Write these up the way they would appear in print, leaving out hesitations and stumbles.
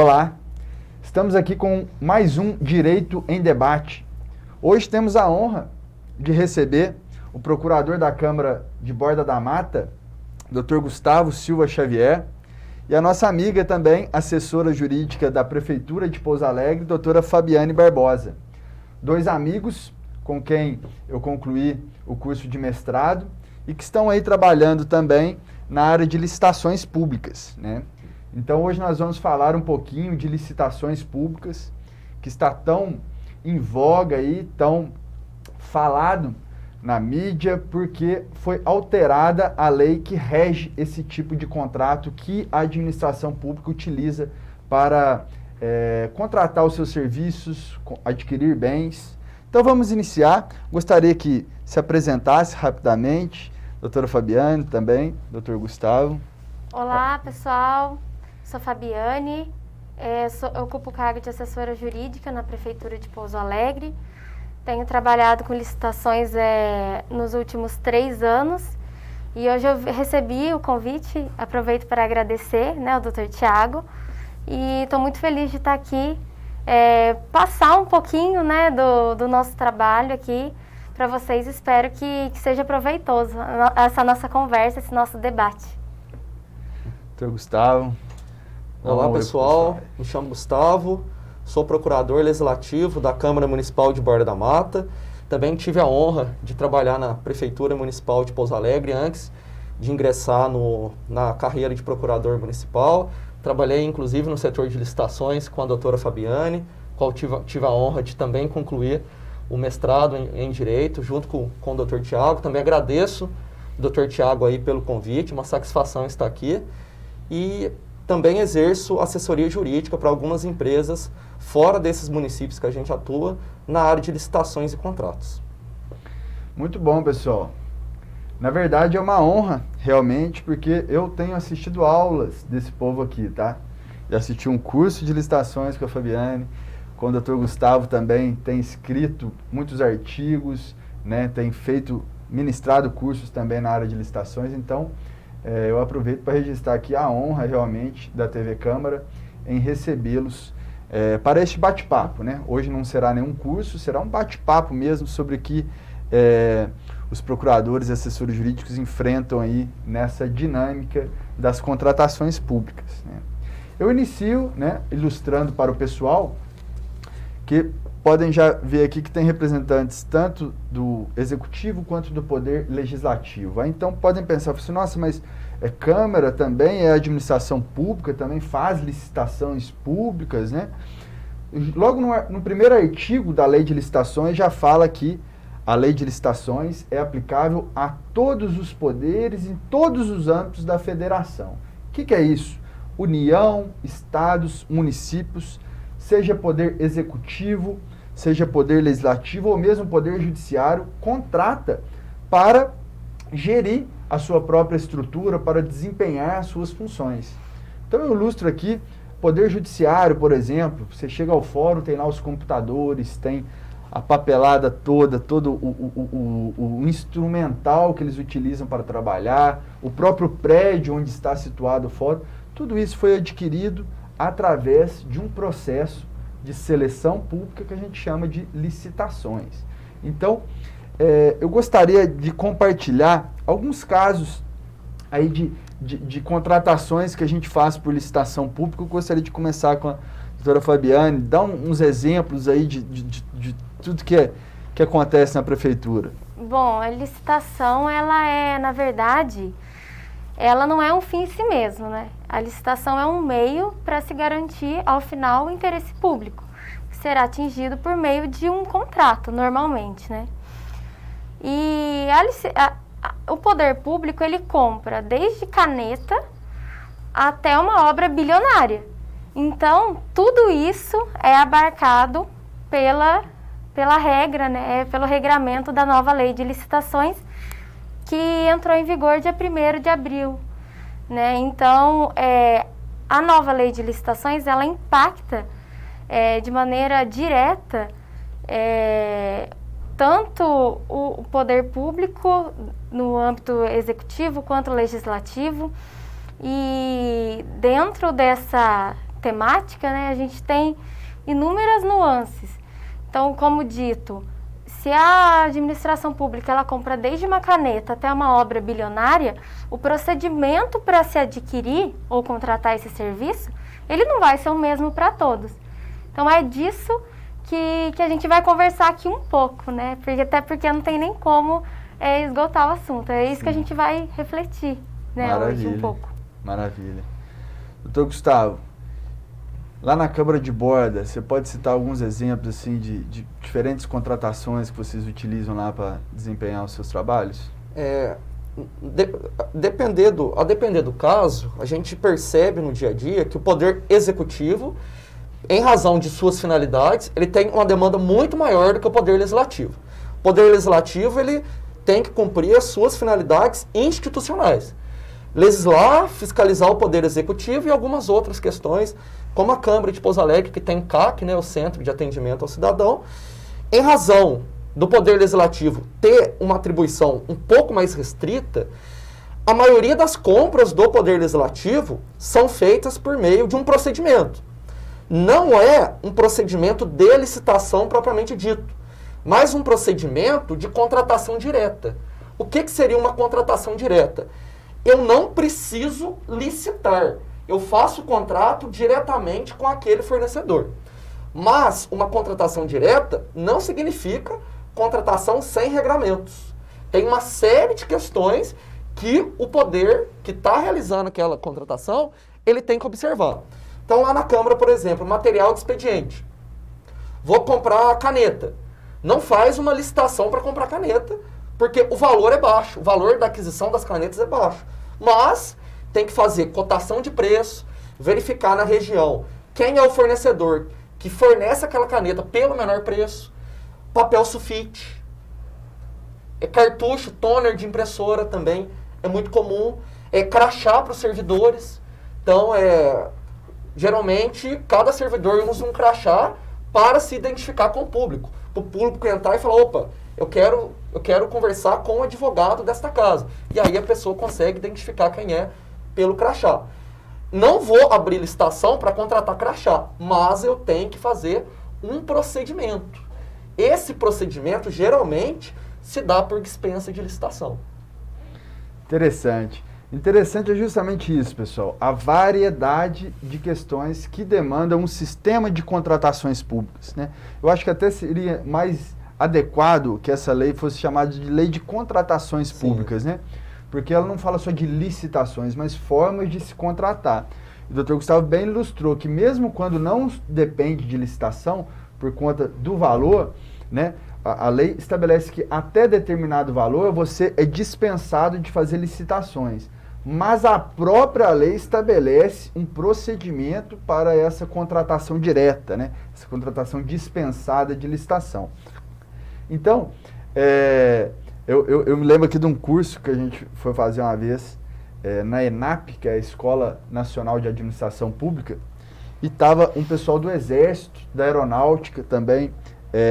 Olá, estamos aqui com mais um Direito em Debate. Hoje temos a honra de receber o Procurador da Câmara de Borda da Mata, Dr. Gustavo Silva Xavier, e a nossa amiga também, assessora jurídica da Prefeitura de Pouso Alegre, doutora Fabiane Barbosa. Dois amigos com quem eu concluí o curso de mestrado e que estão aí trabalhando também na área de licitações públicas, né? Então hoje nós vamos falar um pouquinho de licitações públicas, que está tão em voga aí, tão falado na mídia, porque foi alterada a lei que rege esse tipo de contrato que a administração pública utiliza para contratar os seus serviços, adquirir bens. Então vamos iniciar. Gostaria que se apresentasse rapidamente, doutora Fabiane também, doutor Gustavo. Olá, pessoal. Sou Fabiane, eu ocupo o cargo de assessora jurídica na Prefeitura de Pouso Alegre. Tenho trabalhado com licitações nos últimos 3 anos e hoje eu recebi o convite, aproveito para agradecer, né, ao Dr. Tiago, e estou muito feliz de estar aqui, passar um pouquinho, né, do nosso trabalho aqui para vocês. Espero que seja proveitoso essa nossa conversa, esse nosso debate. Dr. Gustavo. Olá, pessoal, me chamo Gustavo, sou procurador legislativo da Câmara Municipal de Borda da Mata. Também tive a honra de trabalhar na Prefeitura Municipal de Pouso Alegre antes de ingressar na carreira de procurador municipal. Trabalhei, inclusive, no setor de licitações com a doutora Fabiane, qual tive a honra de também concluir o mestrado em Direito, junto com o doutor Tiago. Também agradeço o doutor Tiago aí pelo convite, uma satisfação estar aqui. E também exerço assessoria jurídica para algumas empresas fora desses municípios que a gente atua na área de licitações e contratos. Muito bom, pessoal. Na verdade é uma honra, realmente, porque eu tenho assistido aulas desse povo aqui, tá? Já assisti um curso de licitações com a Fabiane, com o Dr. Gustavo também, tem escrito muitos artigos, né? Tem ministrado cursos também na área de licitações, então eu aproveito para registrar aqui a honra realmente da TV Câmara em recebê-los para este bate-papo, né? Hoje não será nenhum curso, será um bate-papo mesmo sobre o que os procuradores e assessores jurídicos enfrentam aí nessa dinâmica das contratações públicas, né? Eu inicio, né, ilustrando para o pessoal que podem já ver aqui que tem representantes tanto do Executivo quanto do Poder Legislativo. Aí, então podem pensar assim, nossa, mas Câmara também é administração pública, também faz licitações públicas, né? Logo no primeiro artigo da Lei de Licitações já fala que a Lei de Licitações é aplicável a todos os poderes em todos os âmbitos da federação. O que é isso? União, estados, municípios, seja poder executivo, seja poder legislativo ou mesmo poder judiciário, contrata para gerir a sua própria estrutura, para desempenhar as suas funções. Então eu ilustro aqui, poder judiciário, por exemplo, você chega ao fórum, tem lá os computadores, tem a papelada toda, todo o instrumental que eles utilizam para trabalhar, o próprio prédio onde está situado o fórum, tudo isso foi adquirido através de um processo de seleção pública que a gente chama de licitações. Então, eu gostaria de compartilhar alguns casos aí de contratações que a gente faz por licitação pública. Eu gostaria de começar com a doutora Fabiane, dar uns exemplos aí de tudo que acontece na prefeitura. Bom, a licitação, na verdade, ela não é um fim em si mesmo, né? A licitação é um meio para se garantir, ao final, o interesse público, que será atingido por meio de um contrato, normalmente, né? E o poder público, ele compra desde caneta até uma obra bilionária. Então, tudo isso é abarcado pela regra, né? Pelo regramento da nova Lei de Licitações, que entrou em vigor dia 1º de abril, né? Então, a nova Lei de Licitações, ela impacta de maneira direta tanto o poder público no âmbito executivo quanto legislativo, e dentro dessa temática, né, a gente tem inúmeras nuances. Então, como dito, se a administração pública ela compra desde uma caneta até uma obra bilionária, o procedimento para se adquirir ou contratar esse serviço, ele não vai ser o mesmo para todos. Então, é disso que a gente vai conversar aqui um pouco, né? Até porque não tem nem como esgotar o assunto. É isso que a gente vai refletir, né, hoje um pouco. Maravilha. Doutor Gustavo, lá na Câmara de Borda, você pode citar alguns exemplos assim, de diferentes contratações que vocês utilizam lá para desempenhar os seus trabalhos? A depender do caso, a gente percebe no dia a dia que o Poder Executivo, em razão de suas finalidades, ele tem uma demanda muito maior do que o Poder Legislativo. O Poder Legislativo ele tem que cumprir as suas finalidades institucionais. Legislar, fiscalizar o Poder Executivo e algumas outras questões, como a Câmara de Pouso Alegre, que tem o CAC, né, o Centro de Atendimento ao Cidadão. Em razão do Poder Legislativo ter uma atribuição um pouco mais restrita, a maioria das compras do Poder Legislativo são feitas por meio de um procedimento. Não é um procedimento de licitação propriamente dito, mas um procedimento de contratação direta. O que seria uma contratação direta? Eu não preciso licitar, eu faço o contrato diretamente com aquele fornecedor. Mas uma contratação direta não significa contratação sem regramentos. Tem uma série de questões que o poder que está realizando aquela contratação, ele tem que observar. Então, lá na Câmara, por exemplo, material de expediente. Vou comprar caneta. Não faz uma licitação para comprar caneta, porque o valor é baixo, o valor da aquisição das canetas é baixo. Mas tem que fazer cotação de preço, verificar na região quem é o fornecedor que fornece aquela caneta pelo menor preço, papel sulfite, cartucho, toner de impressora também é muito comum, crachá para os servidores. Então, geralmente, cada servidor usa um crachá para se identificar com o público. Para o público entrar e falar, opa, eu quero conversar com o advogado desta casa. E aí a pessoa consegue identificar quem é pelo crachá. Não vou abrir licitação para contratar crachá, mas eu tenho que fazer um procedimento. Esse procedimento, geralmente, se dá por dispensa de licitação. Interessante. Interessante é justamente isso, pessoal. A variedade de questões que demandam um sistema de contratações públicas, né? Eu acho que até seria mais adequado que essa lei fosse chamada de lei de contratações públicas, né? Porque ela não fala só de licitações, mas formas de se contratar. O doutor Gustavo bem ilustrou que mesmo quando não depende de licitação, por conta do valor, né? A lei estabelece que até determinado valor você é dispensado de fazer licitações. Mas a própria lei estabelece um procedimento para essa contratação direta, né? Essa contratação dispensada de licitação. Então, eu me lembro aqui de um curso que a gente foi fazer uma vez na ENAP, que é a Escola Nacional de Administração Pública, e estava um pessoal do Exército, da Aeronáutica também,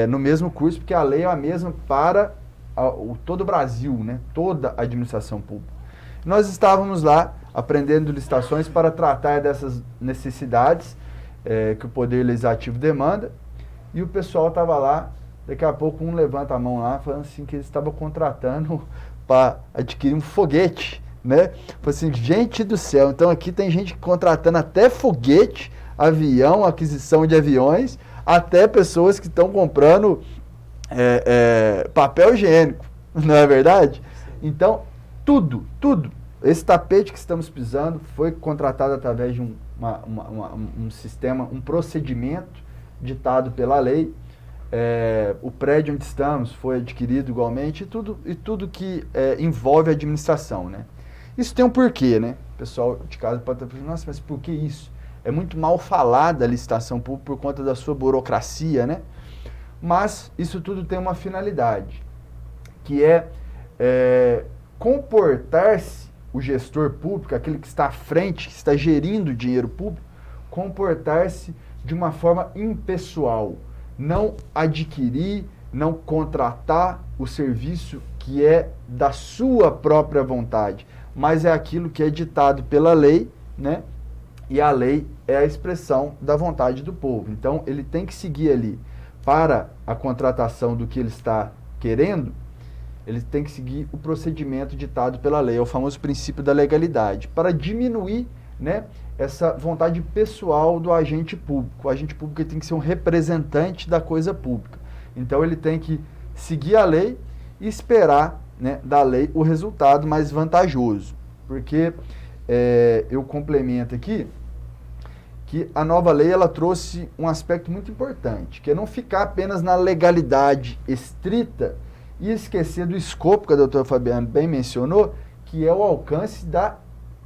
no mesmo curso, porque a lei é a mesma para todo o Brasil, né? Toda a administração pública. Nós estávamos lá aprendendo licitações para tratar dessas necessidades que o Poder Legislativo demanda, e o pessoal estava lá, daqui a pouco um levanta a mão lá, falando assim que eles estavam contratando para adquirir um foguete, né? Falei assim, gente do céu, então aqui tem gente contratando até foguete, avião, aquisição de aviões, até pessoas que estão comprando papel higiênico, não é verdade? Então, tudo. Esse tapete que estamos pisando foi contratado através de um sistema, um procedimento ditado pela lei. O prédio onde estamos foi adquirido igualmente e tudo que envolve a administração, né? Isso tem um porquê, né? O pessoal de casa pode estar pensando, nossa, mas por que isso? É muito mal falada a licitação pública por conta da sua burocracia, né? Mas isso tudo tem uma finalidade, que é comportar-se o gestor público, aquele que está à frente, que está gerindo o dinheiro público, comportar-se de uma forma impessoal, não adquirir, não contratar o serviço que é da sua própria vontade, mas é aquilo que é ditado pela lei, né? e a lei é a expressão da vontade do povo. Então, ele tem que seguir ali para a contratação do que ele está querendo, ele tem que seguir o procedimento ditado pela lei, é o famoso princípio da legalidade, para diminuir, né, essa vontade pessoal do agente público. O agente público tem que ser um representante da coisa pública. Então, ele tem que seguir a lei e esperar, né, da lei o resultado mais vantajoso. Porque eu complemento aqui que a nova lei ela trouxe um aspecto muito importante, que é não ficar apenas na legalidade estrita e esquecer do escopo que a doutora Fabiana bem mencionou, que é o alcance da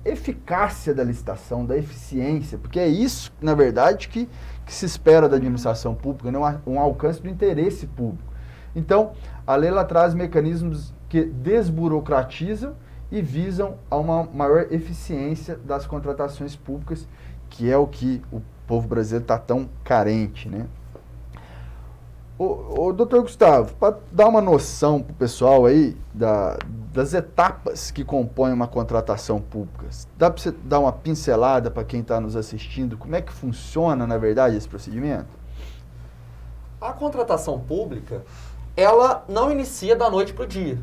eficácia da licitação, da eficiência, porque é isso, na verdade, que se espera da administração pública, né? Um alcance do interesse público. Então, a lei ela traz mecanismos que desburocratizam e visam a uma maior eficiência das contratações públicas, que é o que o povo brasileiro está tão carente, né? O doutor Gustavo, para dar uma noção para o pessoal aí das etapas que compõem uma contratação pública, dá para você dar uma pincelada para quem está nos assistindo, como é que funciona, na verdade, esse procedimento? A contratação pública, ela não inicia da noite para o dia.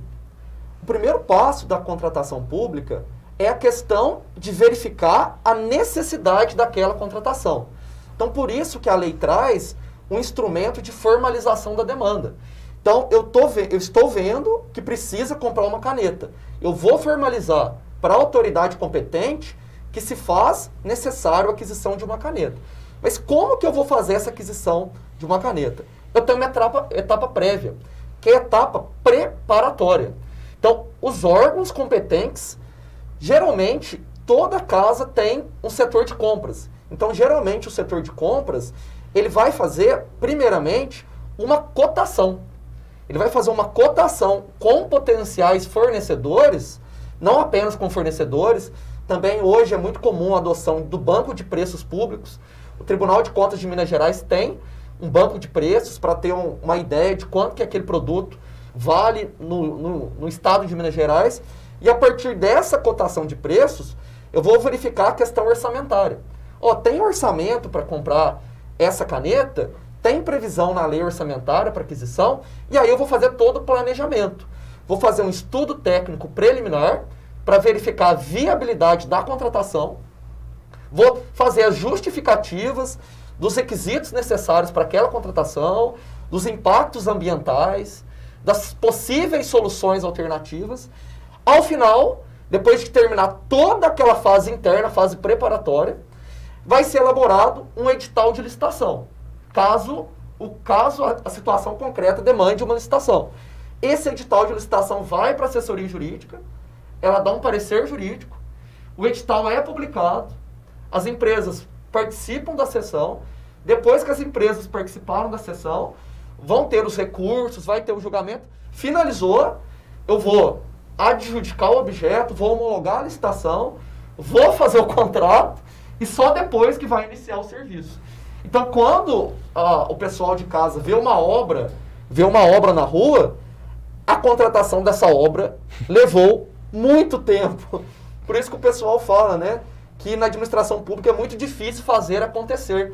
O primeiro passo da contratação pública é a questão de verificar a necessidade daquela contratação. Então, por isso que a lei traz um instrumento de formalização da demanda. Então, eu estou vendo que precisa comprar uma caneta. Eu vou formalizar para a autoridade competente que se faz necessário a aquisição de uma caneta. Mas como que eu vou fazer essa aquisição de uma caneta? Eu tenho uma etapa prévia, que é a etapa preparatória. Então, os órgãos competentes, geralmente, toda casa tem um setor de compras. Então, geralmente, o setor de compras, ele vai fazer, primeiramente, uma cotação. Ele vai fazer uma cotação com potenciais fornecedores, não apenas com fornecedores, também hoje é muito comum a adoção do banco de preços públicos. O Tribunal de Contas de Minas Gerais tem um banco de preços para ter uma ideia de quanto que aquele produto vale no estado de Minas Gerais. E a partir dessa cotação de preços, eu vou verificar a questão orçamentária. Tem orçamento para comprar essa caneta? Tem previsão na lei orçamentária para aquisição? E aí eu vou fazer todo o planejamento. Vou fazer um estudo técnico preliminar para verificar a viabilidade da contratação. Vou fazer as justificativas dos requisitos necessários para aquela contratação, dos impactos ambientais, das possíveis soluções alternativas. Ao final, depois de terminar toda aquela fase interna, fase preparatória, vai ser elaborado um edital de licitação, caso a situação concreta demande uma licitação. Esse edital de licitação vai para a assessoria jurídica, ela dá um parecer jurídico, o edital é publicado, as empresas participam da sessão, depois que as empresas participaram da sessão, vão ter os recursos, vai ter o julgamento, finalizou, eu vou adjudicar o objeto, vou homologar a licitação, vou fazer o contrato, e só depois que vai iniciar o serviço. Então, quando o pessoal de casa vê uma obra na rua, a contratação dessa obra levou muito tempo. Por isso que o pessoal fala, né, que na administração pública é muito difícil fazer acontecer.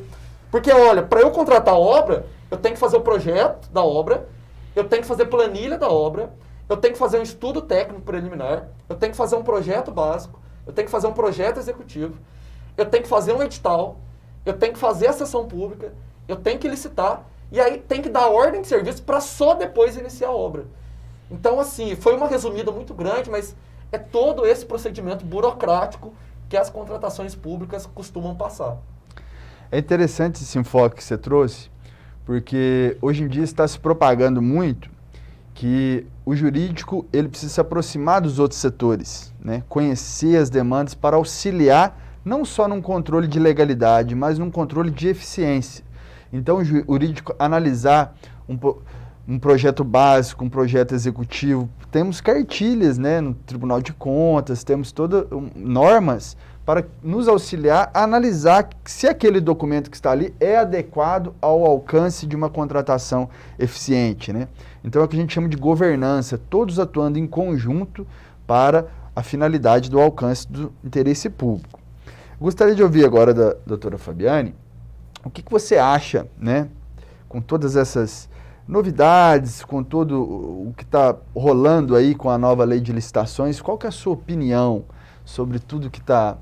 Porque, olha, para eu contratar a obra, eu tenho que fazer o projeto da obra, eu tenho que fazer planilha da obra, eu tenho que fazer um estudo técnico preliminar, eu tenho que fazer um projeto básico, eu tenho que fazer um projeto executivo, eu tenho que fazer um edital, eu tenho que fazer a sessão pública, eu tenho que licitar, e aí tem que dar ordem de serviço para só depois iniciar a obra. Então, assim, foi uma resumida muito grande, mas é todo esse procedimento burocrático que as contratações públicas costumam passar. É interessante esse enfoque que você trouxe, porque hoje em dia está se propagando muito que o jurídico ele precisa se aproximar dos outros setores, né? Conhecer as demandas para auxiliar não só num controle de legalidade, mas num controle de eficiência. Então, o jurídico analisar um projeto básico, um projeto executivo, temos cartilhas, né, no Tribunal de Contas, temos todas normas para nos auxiliar a analisar se aquele documento que está ali é adequado ao alcance de uma contratação eficiente, né? Então, é o que a gente chama de governança, todos atuando em conjunto para a finalidade do alcance do interesse público. Gostaria de ouvir agora da doutora Fabiane, o que você acha, né, com todas essas novidades, com todo o que está rolando aí com a nova lei de licitações, qual que é a sua opinião sobre tudo que está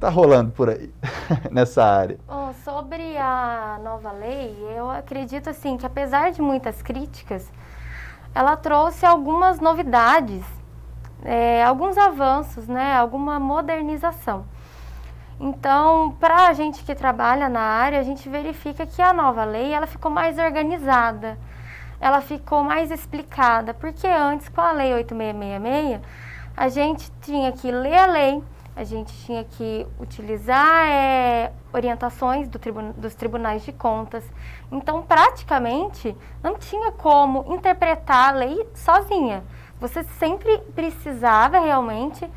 rolando por aí, nessa área? Bom, sobre a nova lei, eu acredito assim que apesar de muitas críticas, ela trouxe algumas novidades, alguns avanços, né, alguma modernização. Então, para a gente que trabalha na área, a gente verifica que a nova lei ela ficou mais organizada, ela ficou mais explicada, porque antes, com a lei 8666, a gente tinha que ler a lei, a gente tinha que utilizar orientações dos tribunais de contas. Então, praticamente, não tinha como interpretar a lei sozinha. Você sempre precisava realmente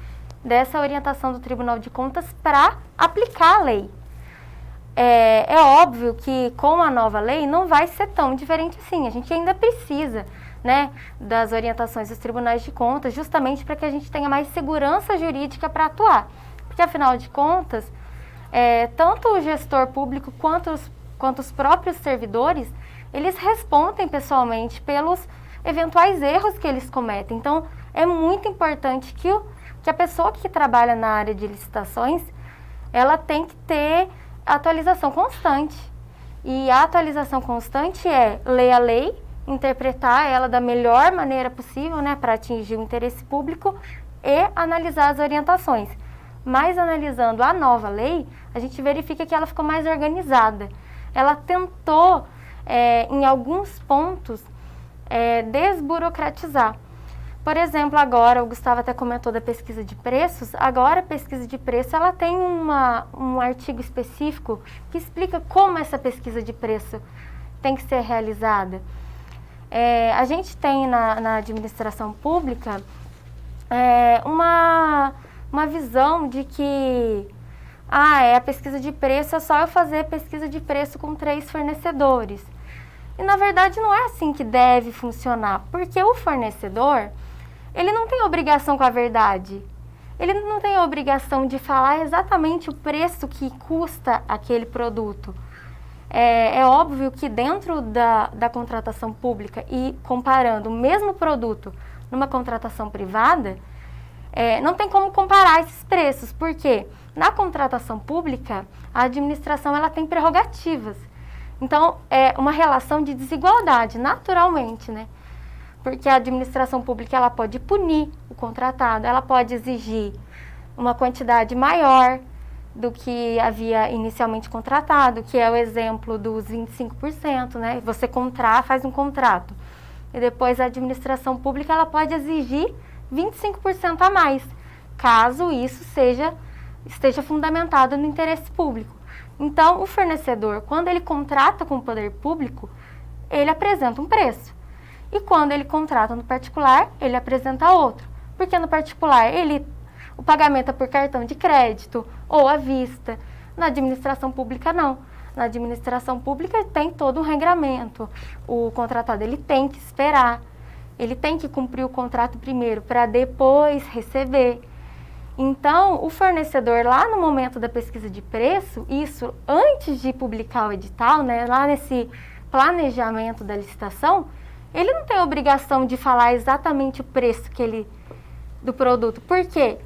dessa orientação do Tribunal de Contas para aplicar a lei. É óbvio que com a nova lei não vai ser tão diferente assim. A gente ainda precisa, né, das orientações dos tribunais de contas, justamente para que a gente tenha mais segurança jurídica para atuar. Porque, afinal de contas, tanto o gestor público quanto os próprios servidores, eles respondem pessoalmente pelos eventuais erros que eles cometem. Então, é muito importante que a pessoa que trabalha na área de licitações, ela tem que ter atualização constante. E a atualização constante é ler a lei, interpretar ela da melhor maneira possível, né, para atingir o interesse público e analisar as orientações. Mas analisando a nova lei, a gente verifica que ela ficou mais organizada. Ela tentou, em alguns pontos, desburocratizar. Por exemplo, agora, o Gustavo até comentou da pesquisa de preços, agora a pesquisa de preço ela tem um artigo específico que explica como essa pesquisa de preço tem que ser realizada. A gente tem na administração pública uma visão de que a pesquisa de preço é só eu fazer pesquisa de preço com 3 fornecedores. E na verdade não é assim que deve funcionar, porque o fornecedor, ele não tem obrigação com a verdade. Ele não tem a obrigação de falar exatamente o preço que custa aquele produto. É óbvio que dentro da contratação pública e comparando o mesmo produto numa contratação privada, não tem como comparar esses preços, porque na contratação pública, a administração ela tem prerrogativas. Então, é uma relação de desigualdade, naturalmente, né? Porque a administração pública ela pode punir o contratado, ela pode exigir uma quantidade maior do que havia inicialmente contratado, que é o exemplo dos 25%, né? Você faz um contrato e depois a administração pública ela pode exigir 25% a mais, caso isso esteja fundamentado no interesse público. Então, o fornecedor, quando ele contrata com o poder público, ele apresenta um preço. E quando ele contrata no particular, ele apresenta outro. Porque no particular, o pagamento é por cartão de crédito ou à vista. Na administração pública, não. Na administração pública tem todo um regramento. O contratado ele tem que esperar. Ele tem que cumprir o contrato primeiro para depois receber. Então, o fornecedor, lá no momento da pesquisa de preço, isso antes de publicar o edital, né, lá nesse planejamento da licitação, ele não tem a obrigação de falar exatamente o preço do produto. Por quê?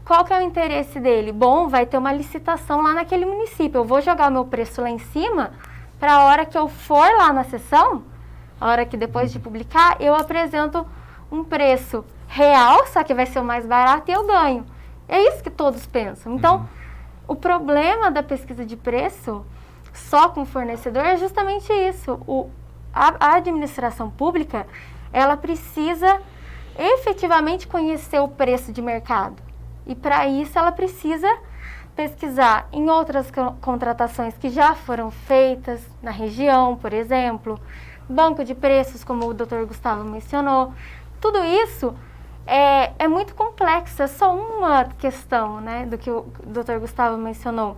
Qual que é o interesse dele? Bom, vai ter uma licitação lá naquele município. Eu vou jogar o meu preço lá em cima para a hora que eu for lá na sessão, a hora que depois de publicar, eu apresento um preço real, só que vai ser o mais barato e eu ganho. É isso que todos pensam. Então, o problema da pesquisa de preço só com o fornecedor é justamente isso. A administração pública, ela precisa efetivamente conhecer o preço de mercado. E para isso ela precisa pesquisar em outras contratações que já foram feitas na região, por exemplo, banco de preços, como o Dr. Gustavo mencionou. Tudo isso é muito complexo, é só uma questão, né, do que o Dr. Gustavo mencionou.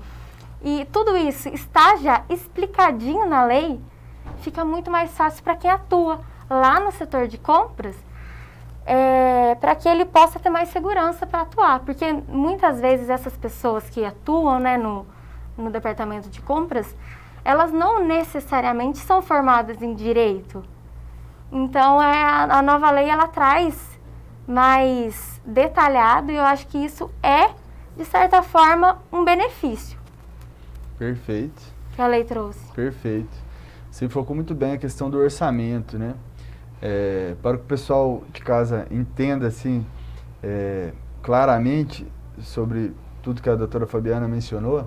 E tudo isso está já explicadinho na lei, fica muito mais fácil para quem atua lá no setor de compras para que ele possa ter mais segurança para atuar. Porque muitas vezes essas pessoas que atuam, né, no departamento de compras, elas não necessariamente são formadas em direito. Então, a nova lei, ela traz mais detalhado, e eu acho que isso é, de certa forma, um benefício. Perfeito. Que a lei trouxe. Perfeito. Você focou muito bem a questão do orçamento, né? Para que o pessoal de casa entenda, assim, claramente sobre tudo que a doutora Fabiana mencionou,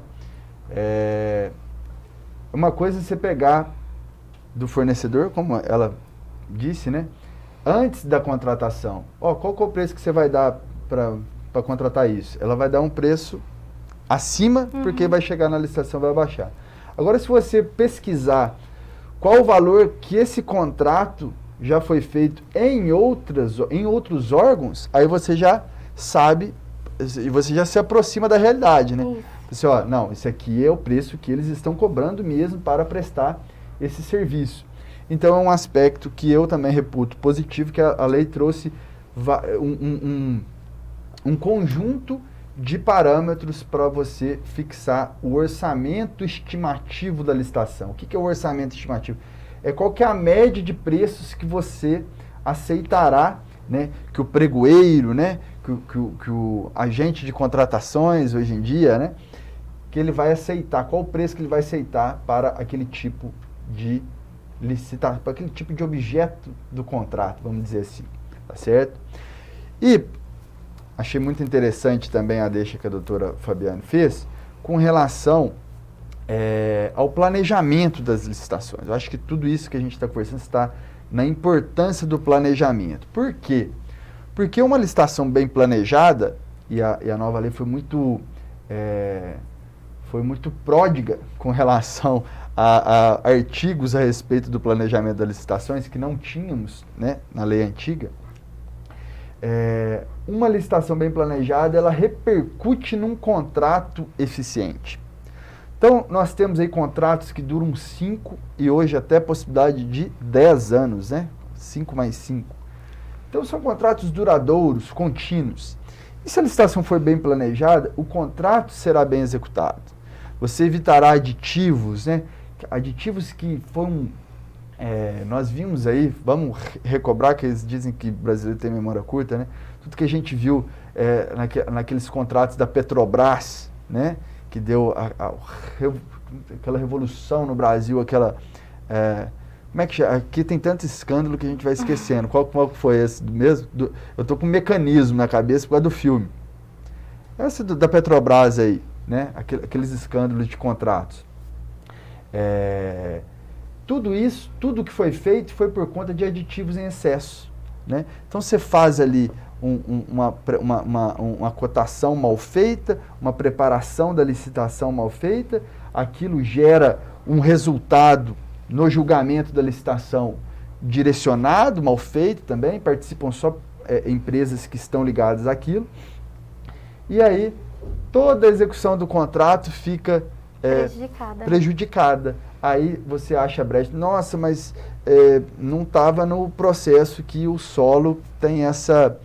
uma coisa é você pegar do fornecedor, como ela disse, né? Antes da contratação. Qual que é o preço que você vai dar para contratar isso? Ela vai dar um preço acima, porque vai chegar na licitação, vai baixar. Agora, se você pesquisar qual o valor que esse contrato já foi feito em outros órgãos, aí você já sabe, e você já se aproxima da realidade, né? Você, não, esse aqui é o preço que eles estão cobrando mesmo para prestar esse serviço. Então, é um aspecto que eu também reputo positivo, que a lei trouxe um conjunto de parâmetros para você fixar o orçamento estimativo da licitação. O que é o orçamento estimativo? Qual que é a média de preços que você aceitará, né? Que o pregoeiro, né? Que o agente de contratações hoje em dia, né? Que ele vai aceitar, qual o preço que ele vai aceitar para aquele tipo de licitação, para aquele tipo de objeto do contrato, vamos dizer assim, tá certo? E achei muito interessante também a deixa que a doutora Fabiana fez com relação ao planejamento das licitações. Eu acho que tudo isso que a gente está conversando está na importância do planejamento. Por quê? Porque uma licitação bem planejada, e a nova lei foi muito pródiga com relação a artigos a respeito do planejamento das licitações que não tínhamos, né, na lei antiga. Uma licitação bem planejada, ela repercute num contrato eficiente. Então, nós temos aí contratos que duram 5 e hoje até possibilidade de 10 anos, né? 5 mais 5. Então, são contratos duradouros, contínuos. E se a licitação for bem planejada, o contrato será bem executado. Você evitará aditivos, né? Aditivos que foram... nós vimos aí, vamos recobrar, que eles dizem que o brasileiro tem memória curta, né? Tudo que a gente viu naqueles contratos da Petrobras, né? Que deu aquela revolução no Brasil, aquela... como é que chama? Aqui tem tanto escândalo que a gente vai esquecendo. Qual foi esse mesmo? Eu estou com um mecanismo na cabeça por causa do filme. Essa da Petrobras aí, né? Aqueles escândalos de contratos. Tudo isso, tudo que foi feito foi por conta de aditivos em excesso, né? Então você faz ali uma cotação mal feita, uma preparação da licitação mal feita, aquilo gera um resultado no julgamento da licitação direcionado, mal feito também, participam só empresas que estão ligadas àquilo, e aí toda a execução do contrato fica prejudicada. Aí você acha brecha, nossa, mas não estava no processo que o solo tem essa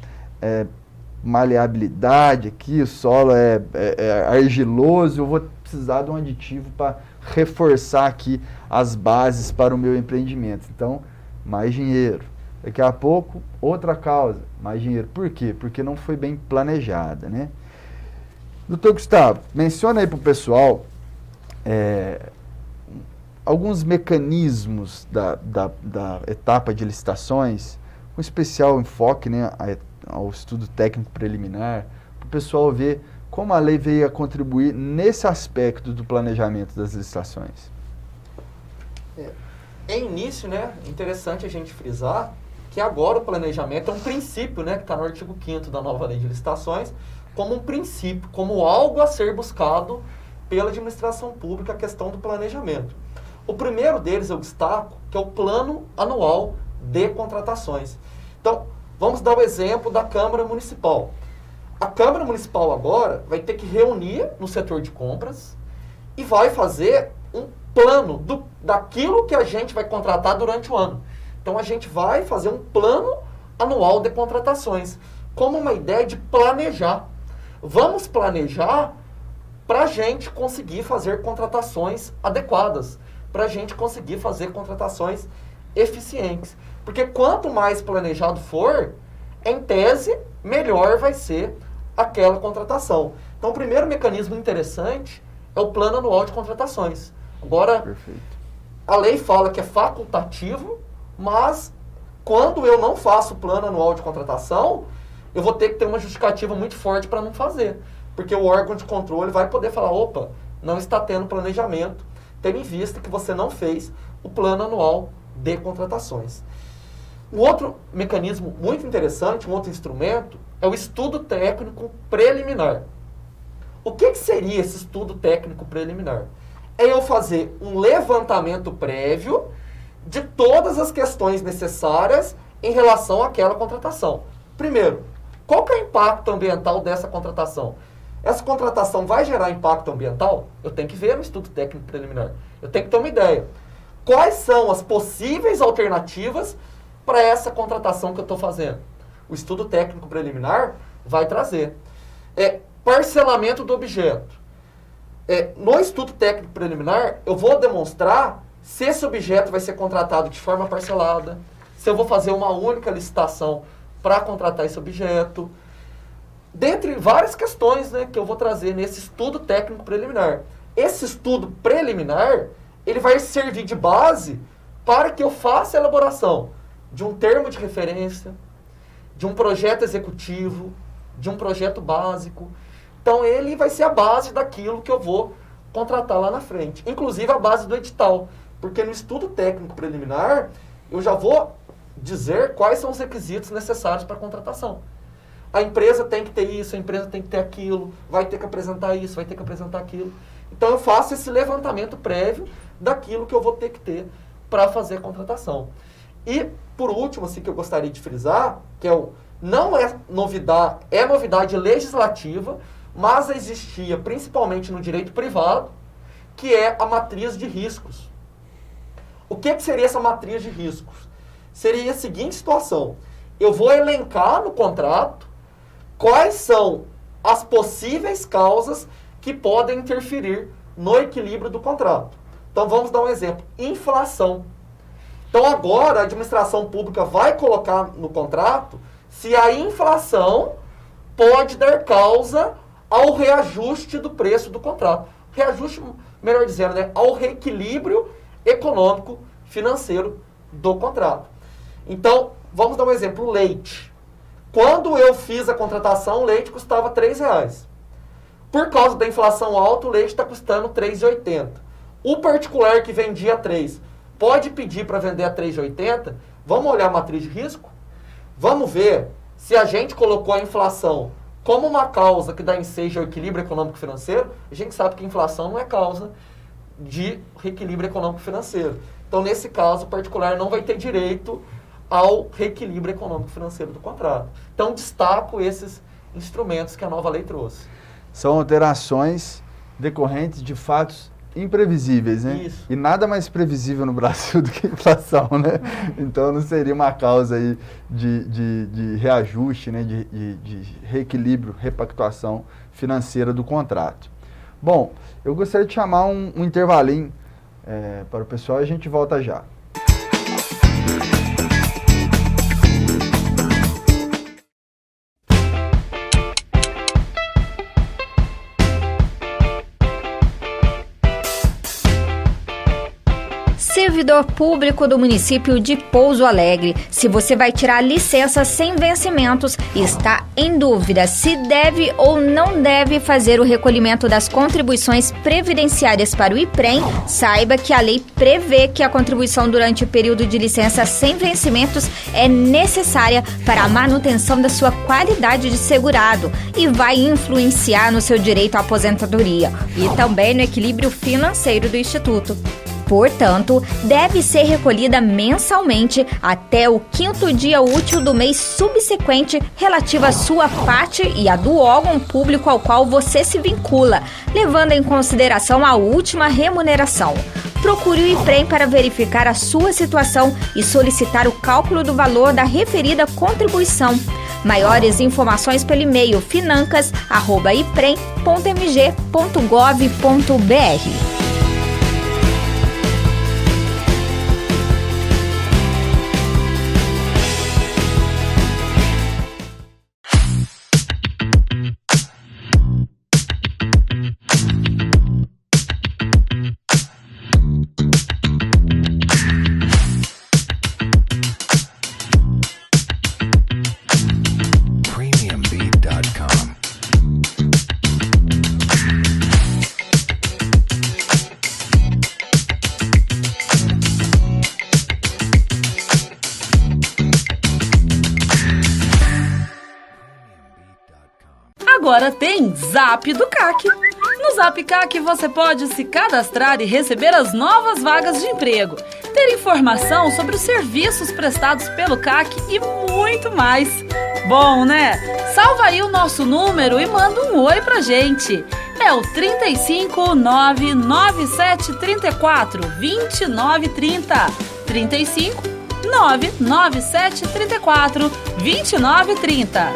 maleabilidade aqui, o solo é argiloso, eu vou precisar de um aditivo para reforçar aqui as bases para o meu empreendimento. Então, mais dinheiro. Daqui a pouco, outra causa, mais dinheiro. Por quê? Porque não foi bem planejada, né? Doutor Gustavo, menciona aí para o pessoal alguns mecanismos da etapa de licitações, com especial enfoque, né, ao estudo técnico preliminar, para o pessoal ver como a lei veio a contribuir nesse aspecto do planejamento das licitações. Em início, né, interessante a gente frisar que agora o planejamento é um princípio, né, que está no artigo 5º da nova lei de licitações, como um princípio, como algo a ser buscado pela administração pública, a questão do planejamento. O primeiro deles eu destaco, que é o Plano Anual de Contratações. Então, vamos dar o exemplo da Câmara Municipal. A Câmara Municipal agora vai ter que reunir no setor de compras e vai fazer um plano daquilo que a gente vai contratar durante o ano. Então, a gente vai fazer um plano anual de contratações, como uma ideia de planejar. Vamos planejar para a gente conseguir fazer contratações adequadas, para a gente conseguir fazer contratações eficientes. Porque quanto mais planejado for, em tese, melhor vai ser aquela contratação. Então, o primeiro mecanismo interessante é o plano anual de contratações. Agora, Perfeito. a lei fala que é facultativo, mas quando eu não faço o plano anual de contratação, eu vou ter que ter uma justificativa muito forte para não fazer. Porque o órgão de controle vai poder falar, opa, não está tendo planejamento, tendo em vista que você não fez o plano anual de contratações. Um outro mecanismo muito interessante, um outro instrumento, é o estudo técnico preliminar. O que seria esse estudo técnico preliminar? É eu fazer um levantamento prévio de todas as questões necessárias em relação àquela contratação. Primeiro, qual que é o impacto ambiental dessa contratação? Essa contratação vai gerar impacto ambiental? Eu tenho que ver no estudo técnico preliminar. Eu tenho que ter uma ideia. Quais são as possíveis alternativas para essa contratação que eu estou fazendo? O estudo técnico preliminar vai trazer. Parcelamento do objeto. No estudo técnico preliminar, eu vou demonstrar se esse objeto vai ser contratado de forma parcelada, se eu vou fazer uma única licitação para contratar esse objeto, dentre várias questões, né, que eu vou trazer nesse estudo técnico preliminar. Esse estudo preliminar, ele vai servir de base para que eu faça a elaboração de um termo de referência, de um projeto executivo, de um projeto básico. Então, ele vai ser a base daquilo que eu vou contratar lá na frente. Inclusive, a base do edital. Porque no estudo técnico preliminar, eu já vou dizer quais são os requisitos necessários para a contratação. A empresa tem que ter isso, a empresa tem que ter aquilo, vai ter que apresentar isso, vai ter que apresentar aquilo. Então, eu faço esse levantamento prévio daquilo que eu vou ter que ter para fazer a contratação. E, por último, assim, que eu gostaria de frisar, que não é novidade, é novidade legislativa, mas existia principalmente no direito privado, que é a matriz de riscos. O que seria essa matriz de riscos? Seria a seguinte situação: eu vou elencar no contrato quais são as possíveis causas que podem interferir no equilíbrio do contrato. Então vamos dar um exemplo: inflação. Então agora a administração pública vai colocar no contrato se a inflação pode dar causa ao reajuste do preço do contrato. Reajuste, melhor dizendo, né, ao reequilíbrio econômico financeiro do contrato. Então, vamos dar um exemplo: leite. Quando eu fiz a contratação, o leite custava R$3. Por causa da inflação alta, o leite está custando R$3,80. O particular que vendia a 3 pode pedir para vender a R$3,80? Vamos olhar a matriz de risco? Vamos ver se a gente colocou a inflação como uma causa que dá ensejo ao equilíbrio econômico-financeiro. A gente sabe que a inflação não é causa de reequilíbrio econômico-financeiro. Então, nesse caso, o particular não vai ter direito ao reequilíbrio econômico-financeiro do contrato. Então, destaco esses instrumentos que a nova lei trouxe. São alterações decorrentes de fatos imprevisíveis, né? Isso. E nada mais previsível no Brasil do que a inflação, né? Então não seria uma causa aí de reajuste, né? De reequilíbrio, repactuação financeira do contrato. Bom, eu gostaria de chamar um intervalinho para o pessoal e a gente volta já. Servidor público do município de Pouso Alegre, se você vai tirar licença sem vencimentos e está em dúvida se deve ou não deve fazer o recolhimento das contribuições previdenciárias para o IPREM, saiba que a lei prevê que a contribuição durante o período de licença sem vencimentos é necessária para a manutenção da sua qualidade de segurado e vai influenciar no seu direito à aposentadoria e também no equilíbrio financeiro do Instituto. Portanto, deve ser recolhida mensalmente até o 5º dia útil do mês subsequente relativa à sua parte e à do órgão público ao qual você se vincula, levando em consideração a última remuneração. Procure o IPREM para verificar a sua situação e solicitar o cálculo do valor da referida contribuição. Maiores informações pelo e-mail financas@iprem.mg.gov.br. Agora tem Zap do CAC. No Zap CAC você pode se cadastrar e receber as novas vagas de emprego, ter informação sobre os serviços prestados pelo CAC e muito mais. Bom, né? Salva aí o nosso número e manda um oi pra gente. É o 35 997 34 2930. 35 997 34 2930.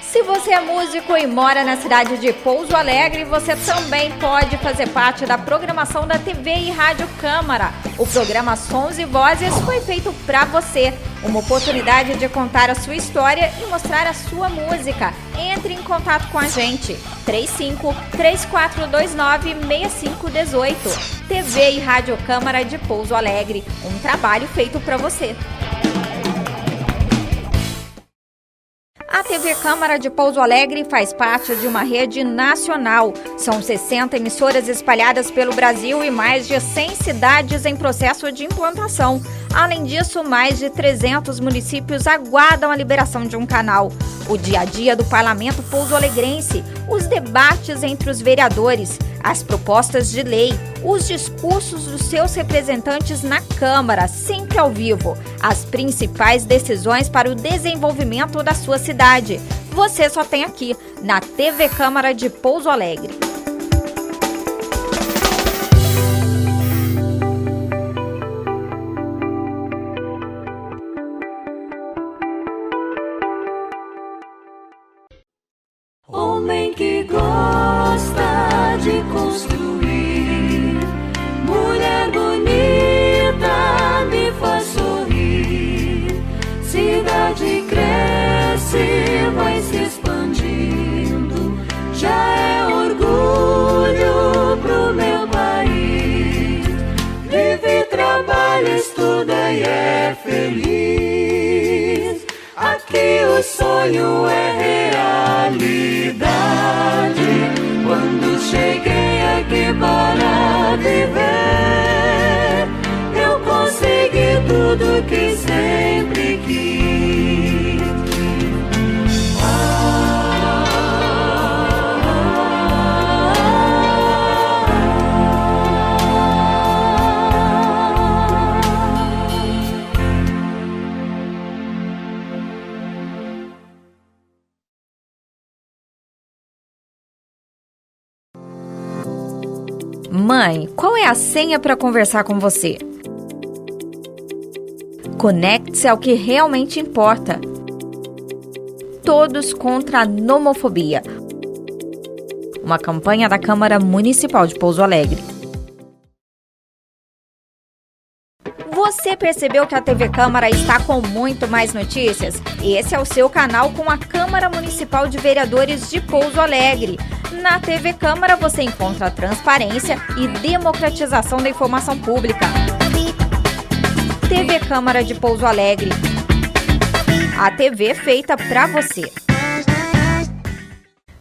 Se você é músico e mora na cidade de Pouso Alegre, você também pode fazer parte da programação da TV e Rádio Câmara. O programa Sons e Vozes foi feito para você. Uma oportunidade de contar a sua história e mostrar a sua música. Entre em contato com a gente. 35-3429-6518. TV e Rádio Câmara de Pouso Alegre. Um trabalho feito para você. A TV Câmara de Pouso Alegre faz parte de uma rede nacional. São 60 emissoras espalhadas pelo Brasil e mais de 100 cidades em processo de implantação. Além disso, mais de 300 municípios aguardam a liberação de um canal. O dia a dia do parlamento pouso-alegrense, os debates entre os vereadores, as propostas de lei, os discursos dos seus representantes na Câmara, sempre ao vivo, as principais decisões para o desenvolvimento da sua cidade. Você só tem aqui, na TV Câmara de Pouso Alegre. Homem que gosta de construir, mulher bonita me faz sorrir. Cidade cresce, vai se expandindo, já é orgulho pro meu país. Vive, trabalha, estuda e é feliz. Aqui o sonho é realidade. Quando cheguei aqui para viver, eu consegui tudo que sempre quis. Mãe, qual é a senha para conversar com você? Conecte-se ao que realmente importa. Todos contra a nomofobia. Uma campanha da Câmara Municipal de Pouso Alegre. Você percebeu que a TV Câmara está com muito mais notícias? Esse é o seu canal com a Câmara Municipal de Vereadores de Pouso Alegre. Na TV Câmara você encontra transparência e democratização da informação pública. TV Câmara de Pouso Alegre. A TV feita pra você.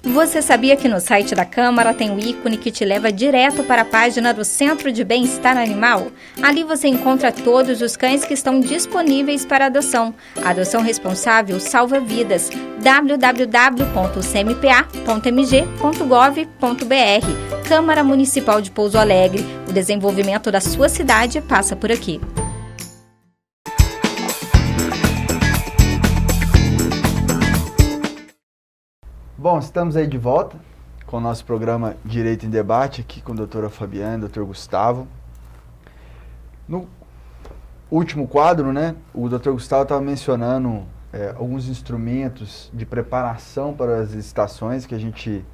Você sabia que no site da Câmara tem um ícone que te leva direto para a página do Centro de Bem-Estar Animal? Ali você encontra todos os cães que estão disponíveis para adoção. A adoção responsável salva vidas. www.cmpa.mg.gov.br. Câmara Municipal de Pouso Alegre. O desenvolvimento da sua cidade passa por aqui. Bom, estamos aí de volta com o nosso programa Direito em Debate, aqui com a doutora Fabiane e o doutor Gustavo. No último quadro, né, o doutor Gustavo estava mencionando alguns instrumentos de preparação para as licitações que a gente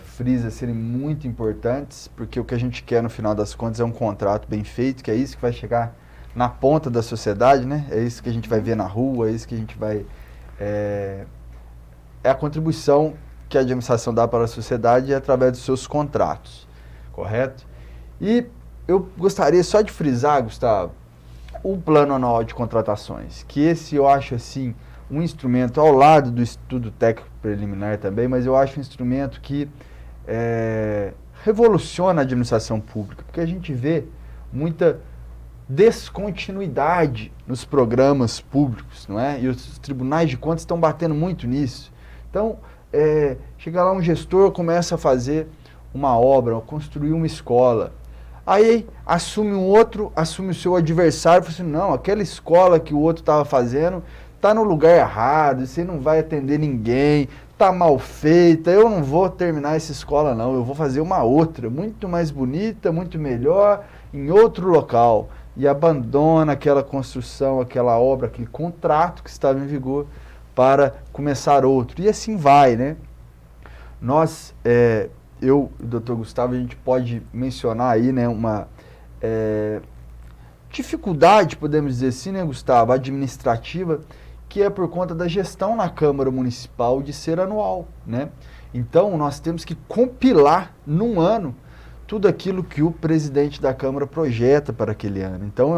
frisa serem muito importantes, porque o que a gente quer no final das contas é um contrato bem feito, que é isso que vai chegar na ponta da sociedade, né? É isso que a gente vai ver na rua, é isso que a gente vai... É a contribuição que a administração dá para a sociedade através dos seus contratos, correto? E eu gostaria só de frisar, Gustavo, o plano anual de contratações, que esse eu acho assim um instrumento ao lado do estudo técnico preliminar também, mas eu acho um instrumento que revoluciona a administração pública, porque a gente vê muita descontinuidade nos programas públicos, não é? E os tribunais de contas estão batendo muito nisso. Então, chega lá um gestor, começa a fazer uma obra, construir uma escola. Aí assume o seu adversário e fala assim, não, aquela escola que o outro estava fazendo está no lugar errado, você não vai atender ninguém, está mal feita, eu não vou terminar essa escola não, eu vou fazer uma outra, muito mais bonita, muito melhor, em outro local. E abandona aquela construção, aquela obra, aquele contrato que estava em vigor para começar outro. E assim vai, né? Nós, eu e o doutor Gustavo, a gente pode mencionar aí, né, uma dificuldade, podemos dizer assim, né, Gustavo, administrativa, que é por conta da gestão na Câmara Municipal de ser anual, né? Então, nós temos que compilar num ano tudo aquilo que o presidente da Câmara projeta para aquele ano. Então,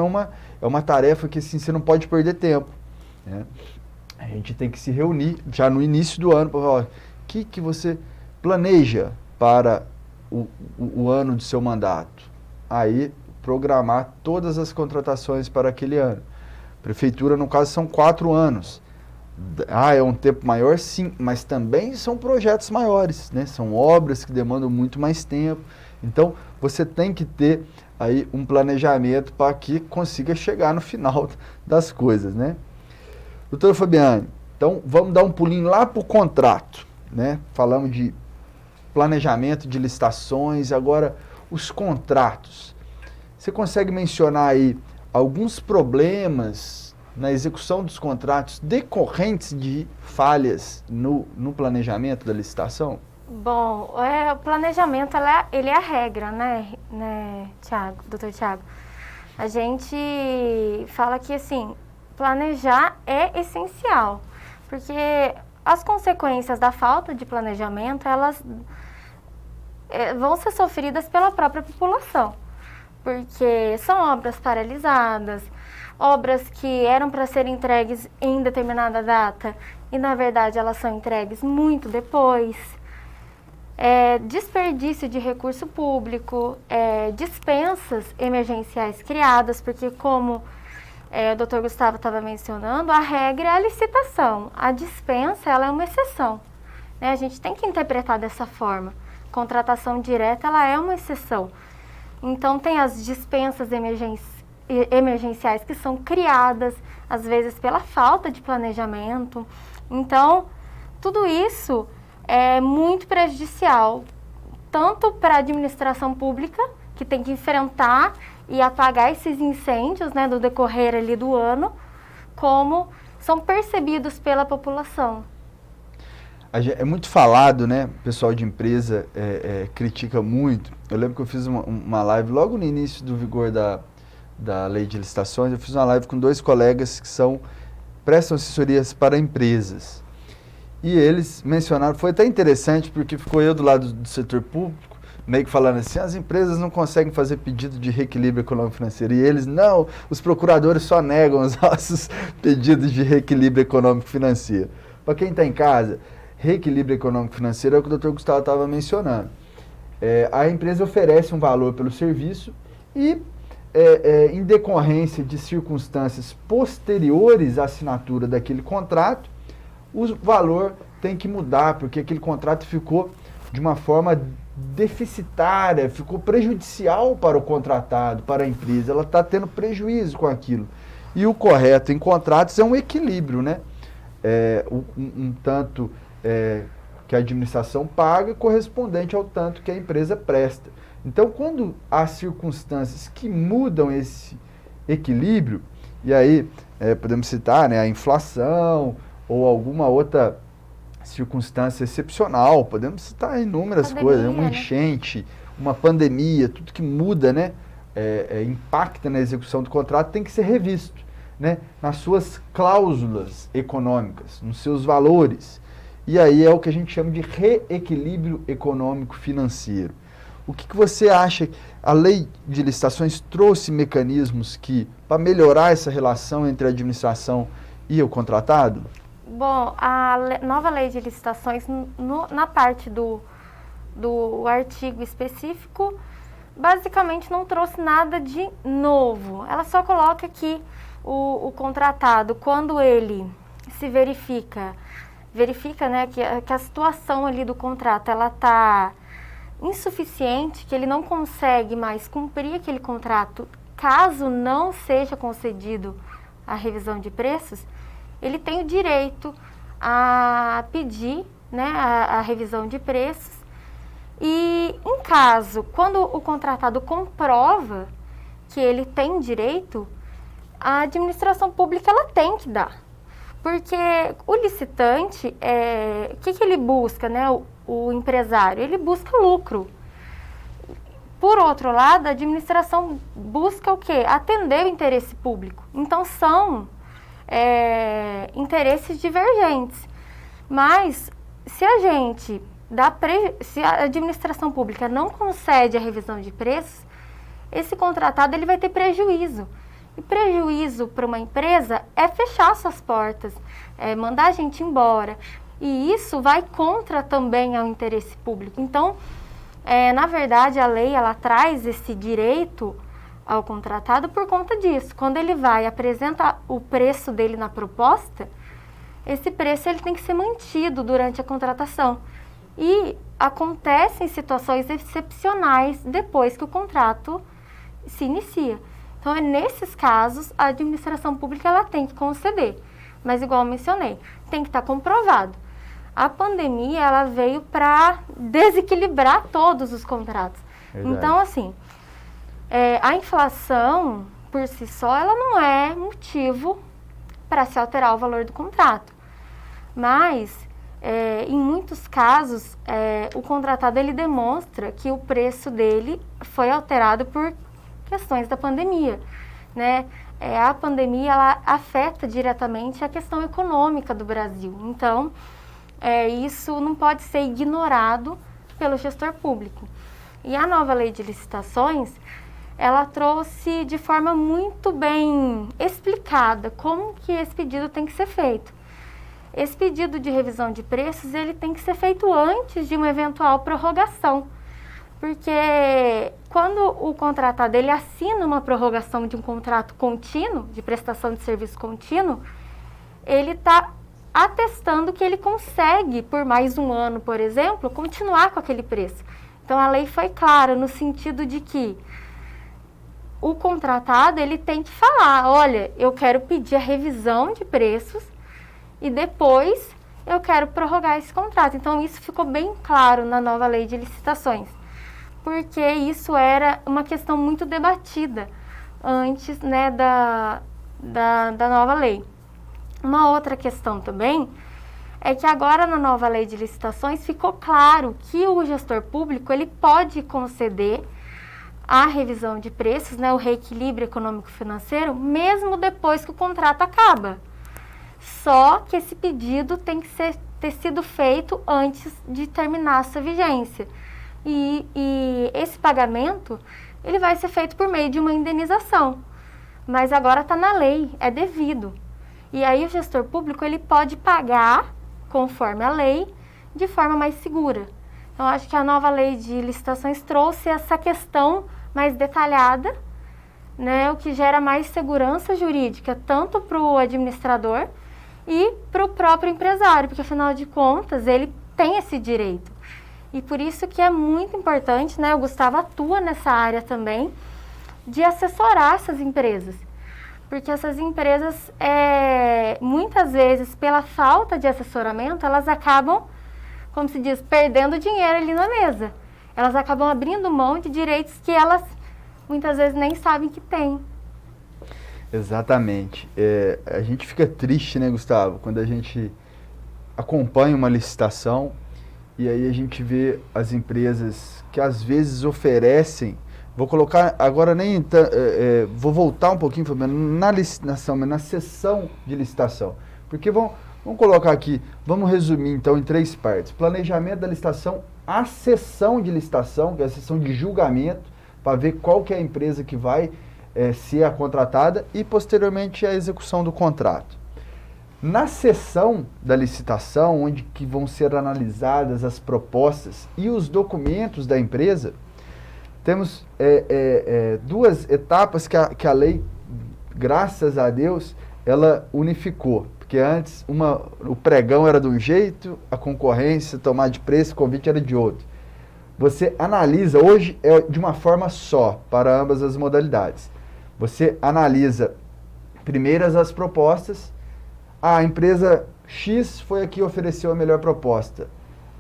é uma tarefa que assim, você não pode perder tempo, né? A gente tem que se reunir já no início do ano para falar, o que você planeja para o ano do seu mandato? Aí, programar todas as contratações para aquele ano. Prefeitura, no caso, são 4 anos. É um tempo maior? Sim, mas também são projetos maiores, né? São obras que demandam muito mais tempo. Então, você tem que ter aí um planejamento para que consiga chegar no final das coisas, né? Doutora Fabiane, então vamos dar um pulinho lá para o contrato, né? Falamos de planejamento de licitações, agora os contratos. Você consegue mencionar aí alguns problemas na execução dos contratos decorrentes de falhas no planejamento da licitação? Bom, o planejamento ele é a regra, né, Thiago, doutor Thiago? A gente fala que, assim, planejar é essencial, porque as consequências da falta de planejamento, elas vão ser sofridas pela própria população, porque são obras paralisadas, obras que eram para ser entregues em determinada data e, na verdade, elas são entregues muito depois. Desperdício de recurso público, dispensas emergenciais criadas, porque como o doutor Gustavo estava mencionando, a regra é a licitação, a dispensa ela é uma exceção, né? A gente tem que interpretar dessa forma, contratação direta ela é uma exceção, então tem as dispensas emergenciais que são criadas, às vezes pela falta de planejamento, então tudo isso é muito prejudicial, tanto para a administração pública, que tem que enfrentar e apagar esses incêndios, né, do decorrer ali do ano, como são percebidos pela população. É muito falado, né? O pessoal de empresa critica muito. Eu lembro que eu fiz uma live logo no início do vigor da lei de licitações, eu fiz uma live com 2 colegas que prestam assessorias para empresas. E eles mencionaram, foi até interessante, porque ficou eu do lado do setor público, meio que falando assim, as empresas não conseguem fazer pedido de reequilíbrio econômico-financeiro. E eles, não, os procuradores só negam os nossos pedidos de reequilíbrio econômico-financeiro. Para quem está em casa, reequilíbrio econômico-financeiro é o que o Dr. Gustavo estava mencionando. A empresa oferece um valor pelo serviço e, em decorrência de circunstâncias posteriores à assinatura daquele contrato, o valor tem que mudar, porque aquele contrato ficou de uma forma deficitária, ficou prejudicial para o contratado, para a empresa, ela está tendo prejuízo com aquilo. E o correto em contratos é um equilíbrio, né? Um tanto que a administração paga correspondente ao tanto que a empresa presta. Então, quando há circunstâncias que mudam esse equilíbrio, e aí podemos citar, né, a inflação ou alguma outra circunstância excepcional, podemos citar inúmeras coisas, uma enchente, uma pandemia, tudo que muda, né, impacta na execução do contrato, tem que ser revisto, né, nas suas cláusulas econômicas, nos seus valores. E aí é o que a gente chama de reequilíbrio econômico-financeiro. O que você acha? A lei de licitações trouxe mecanismos para melhorar essa relação entre a administração e o contratado? Bom, a nova lei de licitações, na parte do artigo específico, basicamente não trouxe nada de novo. Ela só coloca que o contratado, quando ele se verifica, né, que a situação ali do contrato ela está insuficiente, que ele não consegue mais cumprir aquele contrato, caso não seja concedido a revisão de preços, ele tem o direito a pedir, né, a revisão de preços. E em caso, quando o contratado comprova que ele tem direito, a administração pública ela tem que dar. Porque o licitante, o que ele busca, né, o empresário? Ele busca lucro. Por outro lado, a administração busca o quê? Atender o interesse público. Então, são interesses divergentes. Mas, se a administração pública não concede a revisão de preços, esse contratado ele vai ter prejuízo. E prejuízo para uma empresa é fechar suas portas, mandar a gente embora. E isso vai contra também ao interesse público. Então, na verdade, a lei ela traz esse direito ao contratado por conta disso. Quando ele vai apresentar o preço dele na proposta, esse preço ele tem que ser mantido durante a contratação. E acontecem situações excepcionais depois que o contrato se inicia. Então, nesses casos, a administração pública ela tem que conceder. Mas, igual eu mencionei, tem que estar comprovado. A pandemia ela veio para desequilibrar todos os contratos. Verdade. Então, assim, a inflação, por si só, ela não é motivo para se alterar o valor do contrato. Mas, em muitos casos, o contratado ele demonstra que o preço dele foi alterado por questões da pandemia, né? A pandemia ela afeta diretamente a questão econômica do Brasil. Então, isso não pode ser ignorado pelo gestor público. E a nova lei de licitações, ela trouxe de forma muito bem explicada como que esse pedido tem que ser feito. Esse pedido de revisão de preços, ele tem que ser feito antes de uma eventual prorrogação. Porque quando o contratado ele assina uma prorrogação de um contrato contínuo, de prestação de serviço contínuo, ele está atestando que ele consegue, por mais um ano, por exemplo, continuar com aquele preço. Então, a lei foi clara no sentido de que o contratado ele tem que falar, olha, eu quero pedir a revisão de preços e depois eu quero prorrogar esse contrato. Então, isso ficou bem claro na nova lei de licitações, porque isso era uma questão muito debatida antes, né, da nova lei. Uma outra questão também é que agora na nova lei de licitações ficou claro que o gestor público ele pode conceder a revisão de preços, né, o reequilíbrio econômico-financeiro, mesmo depois que o contrato acaba. Só que esse pedido tem que ter sido feito antes de terminar a sua vigência. E esse pagamento ele vai ser feito por meio de uma indenização. Mas agora está na lei, é devido. E aí o gestor público ele pode pagar, conforme a lei, de forma mais segura. Então, acho que a nova lei de licitações trouxe essa questão mais detalhada, né, o que gera mais segurança jurídica, tanto para o administrador e para o próprio empresário, porque, afinal de contas, ele tem esse direito. E por isso que é muito importante, né, o Gustavo atua nessa área também, de assessorar essas empresas. Porque essas empresas, muitas vezes, pela falta de assessoramento, elas acabam como se diz, perdendo dinheiro ali na mesa. Elas acabam abrindo mão de direitos que elas muitas vezes nem sabem que têm. Exatamente. A gente fica triste, né, Gustavo, quando a gente acompanha uma licitação e aí a gente vê as empresas que às vezes oferecem, vou colocar agora vou voltar um pouquinho na licitação, mas na sessão de licitação, porque vamos colocar aqui, vamos resumir então em 3 partes: planejamento da licitação, a sessão de licitação, que é a sessão de julgamento, para ver qual que é a empresa que vai ser a contratada, e posteriormente a execução do contrato. Na sessão da licitação, onde que vão ser analisadas as propostas e os documentos da empresa, temos 2 etapas que a lei, graças a Deus, ela unificou. Porque antes o pregão era de um jeito, a concorrência, tomar de preço, o convite era de outro. Você analisa, hoje é de uma forma só, para ambas as modalidades. Você analisa primeiro as propostas. A empresa X foi a que ofereceu a melhor proposta.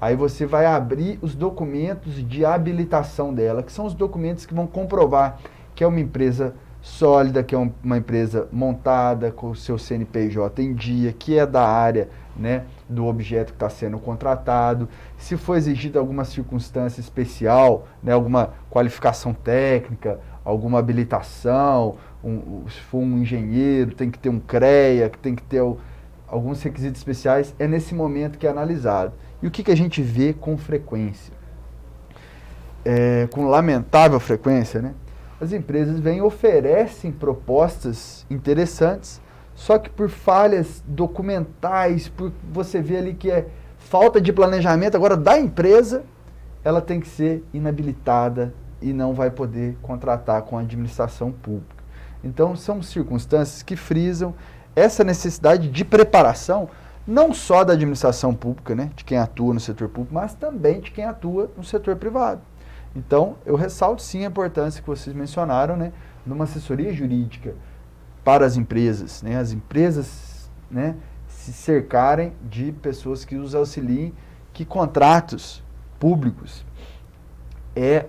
Aí você vai abrir os documentos de habilitação dela, que são os documentos que vão comprovar que é uma empresa sólida, que é uma empresa montada, com o seu CNPJ em dia, que é da área, né, do objeto que está sendo contratado. Se for exigida alguma circunstância especial, né, alguma qualificação técnica, alguma habilitação, se for um engenheiro, tem que ter um CREA, tem que ter alguns requisitos especiais, é nesse momento que é analisado. E o que a gente vê com frequência? Com lamentável frequência, né? As empresas vêm e oferecem propostas interessantes, só que por falhas documentais, por você vê ali que é falta de planejamento agora da empresa, ela tem que ser inabilitada e não vai poder contratar com a administração pública. Então, são circunstâncias que frisam essa necessidade de preparação, não só da administração pública, né, de quem atua no setor público, mas também de quem atua no setor privado. Então, eu ressalto sim a importância que vocês mencionaram, né, numa assessoria jurídica para as empresas, né, as empresas, né, se cercarem de pessoas que os auxiliem, que contratos públicos é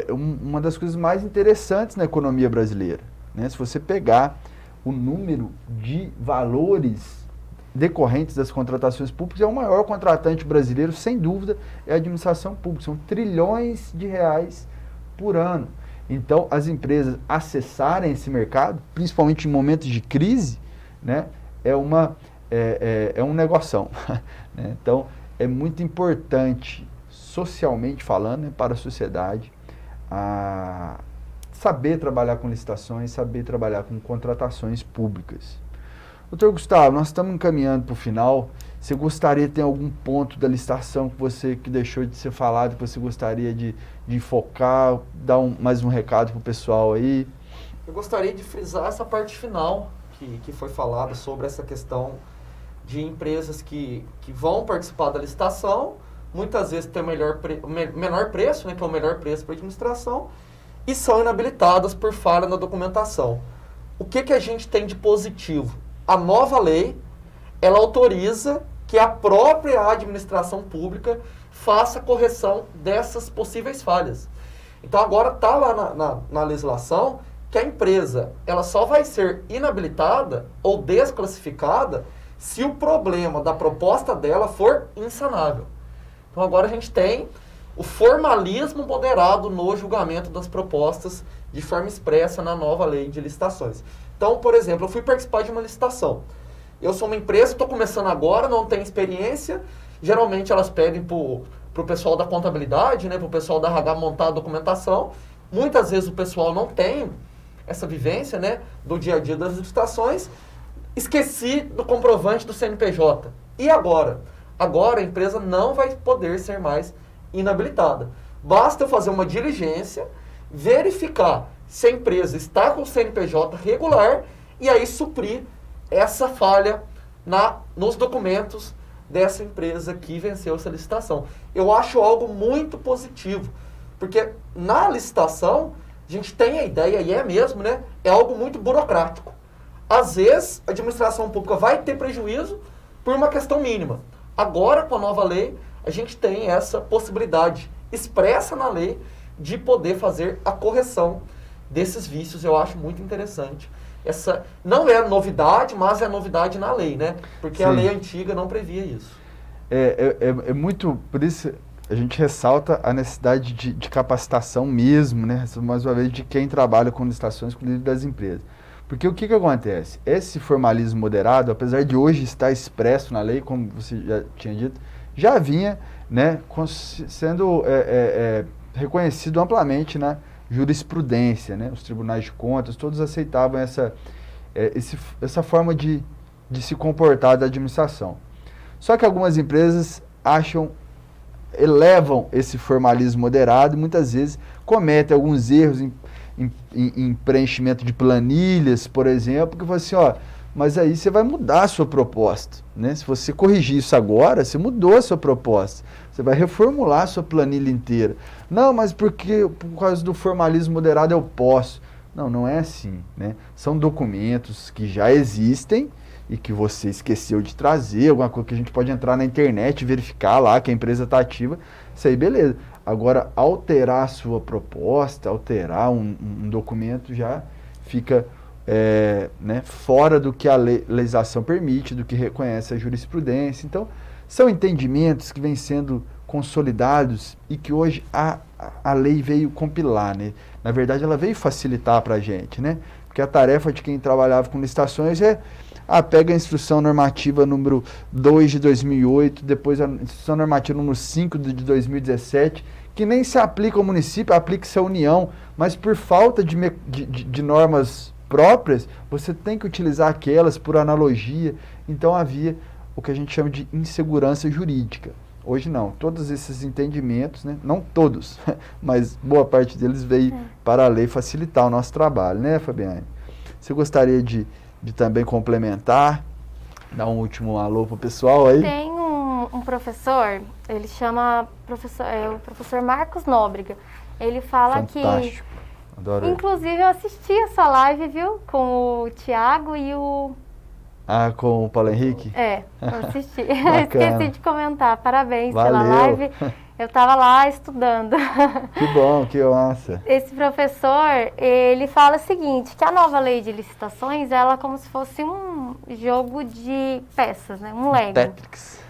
uma das coisas mais interessantes na economia brasileira, né? Se você pegar o número de valores decorrentes das contratações públicas, é o maior contratante brasileiro, sem dúvida, é a administração pública. São trilhões de reais por ano. Então, as empresas acessarem esse mercado, principalmente em momentos de crise, né, é um negoção. Né? Então, é muito importante, socialmente falando, né, para a sociedade, saber trabalhar com licitações, saber trabalhar com contratações públicas. Doutor Gustavo, nós estamos encaminhando para o final. Você gostaria de ter algum ponto da licitação que deixou de ser falado, que você gostaria de focar, dar mais um recado para o pessoal aí? Eu gostaria de frisar essa parte final que foi falada sobre essa questão de empresas que vão participar da licitação, muitas vezes tem o menor preço, né, que é o melhor preço para a administração, e são inabilitadas por falha na documentação. O que a gente tem de positivo? A nova lei, ela autoriza que a própria administração pública faça a correção dessas possíveis falhas. Então agora está lá na legislação que a empresa ela só vai ser inabilitada ou desclassificada se o problema da proposta dela for insanável. Então agora a gente tem o formalismo moderado no julgamento das propostas de forma expressa na nova lei de licitações. Então, por exemplo, eu fui participar de uma licitação. Eu sou uma empresa, estou começando agora, não tenho experiência. Geralmente elas pedem para o pessoal da contabilidade, né, para o pessoal da RH montar a documentação. Muitas vezes o pessoal não tem essa vivência, né, do dia a dia das licitações. Esqueci do comprovante do CNPJ. E agora? Agora a empresa não vai poder ser mais inabilitada. Basta eu fazer uma diligência, verificar se a empresa está com o CNPJ regular e aí suprir essa falha nos documentos dessa empresa que venceu essa licitação. Eu acho algo muito positivo, porque na licitação a gente tem a ideia, e é mesmo, né? É algo muito burocrático. Às vezes a administração pública vai ter prejuízo por uma questão mínima. Agora, com a nova lei, a gente tem essa possibilidade expressa na lei de poder fazer a correção desses vícios. Eu acho muito interessante. Essa não é novidade, mas é novidade na lei, né? Porque Sim. a lei antiga não previa isso. É muito, por isso a gente ressalta a necessidade de capacitação mesmo, né? Mais uma vez, de quem trabalha com licitações, com o líder das empresas. Porque o que acontece? Esse formalismo moderado, apesar de hoje estar expresso na lei, como você já tinha dito, já vinha, né, sendo reconhecido amplamente na jurisprudência, né? Os tribunais de contas, todos aceitavam essa forma de se comportar da administração. Só que algumas empresas elevam esse formalismo moderado e muitas vezes cometem alguns erros em preenchimento de planilhas, por exemplo, que você, mas aí você vai mudar a sua proposta, né? Se você corrigir isso agora, você mudou a sua proposta. Você vai reformular a sua planilha inteira. Não, mas por causa do formalismo moderado eu posso. Não é assim, né? São documentos que já existem e que você esqueceu de trazer, alguma coisa que a gente pode entrar na internet e verificar lá que a empresa está ativa, isso aí beleza. Agora, alterar a sua proposta, alterar um documento já fica fora do que a legislação permite, do que reconhece a jurisprudência. Então, são entendimentos que vêm sendo consolidados e que hoje a lei veio compilar, né? Na verdade, ela veio facilitar para a gente, né? Porque a tarefa de quem trabalhava com licitações pega a instrução normativa número 2 de 2008, depois a instrução normativa número 5 de 2017, que nem se aplica ao município, aplica-se à União, mas por falta de normas próprias, você tem que utilizar aquelas por analogia. Então havia o que a gente chama de insegurança jurídica. Hoje não, todos esses entendimentos, né, não todos, mas boa parte deles veio para a lei facilitar o nosso trabalho, né, Fabiane? Você gostaria de também complementar, dar um último alô pro pessoal aí? Tem um professor, ele chama o professor Marcos Nóbrega. Ele fala Fantástico. Adoro ele. Inclusive eu assisti a sua live, viu? Com o Thiago e o... Com o Paulo Henrique? Eu assisti. Bacana. Esqueci de comentar. Parabéns Valeu. pela live. Eu estava lá estudando. Que bom, que massa. Esse professor, ele fala o seguinte, que a nova lei de licitações, ela é como se fosse um jogo de peças, né? Um Lego. Tetris.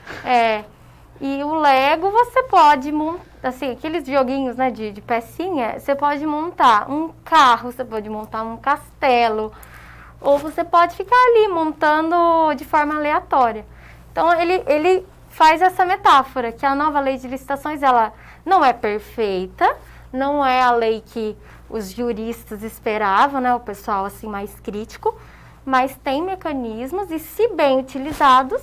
E o Lego você pode montar, assim, aqueles joguinhos, né, de pecinha, você pode montar um carro, você pode montar um castelo, ou você pode ficar ali montando de forma aleatória. Então, ele faz essa metáfora, que a nova lei de licitações, ela não é perfeita, não é a lei que os juristas esperavam, né, o pessoal assim mais crítico, mas tem mecanismos e, se bem utilizados,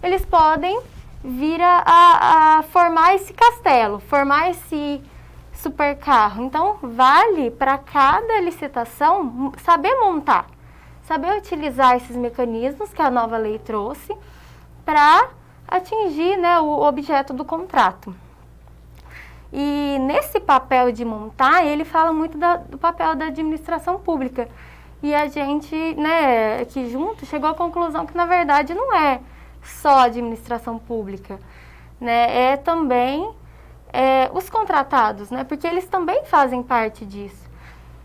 eles podem vir a formar esse castelo, formar esse super carro. Então, vale para cada licitação saber montar, saber utilizar esses mecanismos que a nova lei trouxe para atingir, né, o objeto do contrato. E nesse papel de montar, ele fala muito do papel da administração pública. E a gente, né, aqui junto, chegou à conclusão que, na verdade, não é só a administração pública, né, é também os contratados, né, porque eles também fazem parte disso.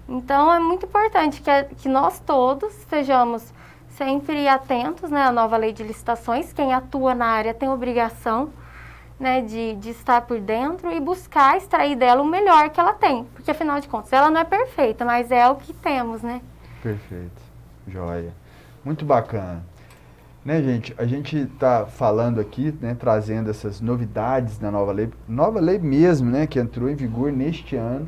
Então, é muito importante que nós todos estejamos sempre atentos, né, à nova lei de licitações. Quem atua na área tem obrigação, né, de estar por dentro e buscar extrair dela o melhor que ela tem. Porque, afinal de contas, ela não é perfeita, mas é o que temos, né? Perfeito. Joia. Muito bacana. Né, gente? A gente está falando aqui, né, trazendo essas novidades da nova lei mesmo, né, que entrou em vigor neste ano,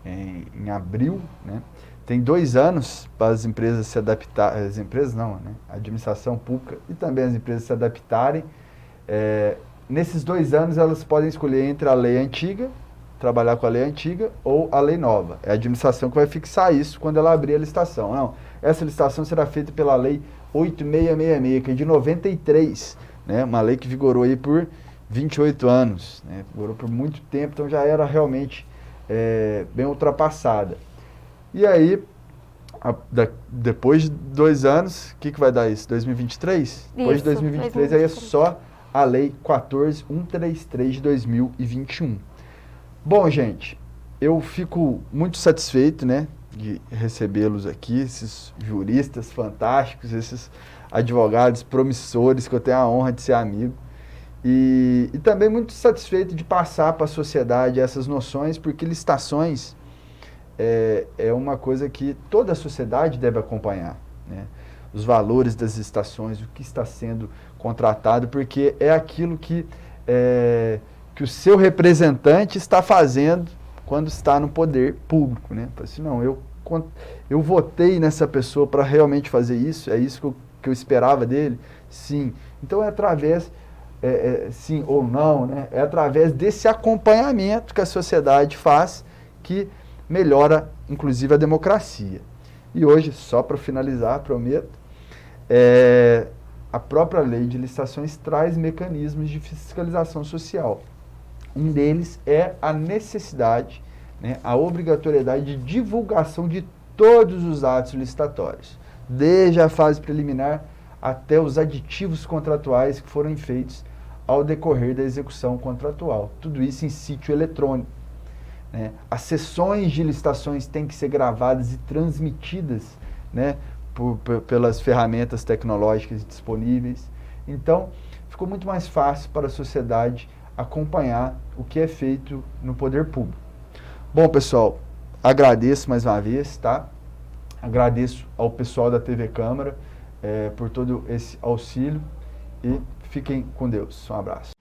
em abril, né? Tem 2 anos para as empresas se adaptarem, as empresas não, né? A administração pública e também as empresas se adaptarem. Nesses 2 anos elas podem escolher entre a lei antiga, trabalhar com a lei antiga, ou a lei nova. É a administração que vai fixar isso quando ela abrir a licitação. Não, essa licitação será feita pela lei 8666, que é de 93, né? Uma lei que vigorou aí por 28 anos, né? Vigorou por muito tempo, então já era realmente bem ultrapassada. E aí, depois de 2 anos, o que vai dar isso? 2023? Depois de 2023 aí é só a Lei 14.133 de 2021. Bom, gente, eu fico muito satisfeito, né, de recebê-los aqui, esses juristas fantásticos, esses advogados promissores que eu tenho a honra de ser amigo. E também muito satisfeito de passar para a sociedade essas noções, porque licitações é uma coisa que toda a sociedade deve acompanhar, né? Os valores das licitações, o que está sendo contratado, porque é aquilo que o seu representante está fazendo quando está no poder público, né? Assim, não, eu votei nessa pessoa para realmente fazer isso, é isso que eu esperava dele? Sim. Então é através, sim ou não, né? É através desse acompanhamento que a sociedade faz que melhora, inclusive, a democracia. E hoje, só para finalizar, prometo, a própria lei de licitações traz mecanismos de fiscalização social. Um deles é a necessidade, né, a obrigatoriedade de divulgação de todos os atos licitatórios, desde a fase preliminar até os aditivos contratuais que foram feitos ao decorrer da execução contratual. Tudo isso em sítio eletrônico, né? As sessões de licitações têm que ser gravadas e transmitidas, né, pelas ferramentas tecnológicas disponíveis. Então, ficou muito mais fácil para a sociedade acompanhar o que é feito no poder público. Bom, pessoal, agradeço mais uma vez, tá? Agradeço ao pessoal da TV Câmara por todo esse auxílio e fiquem com Deus. Um abraço.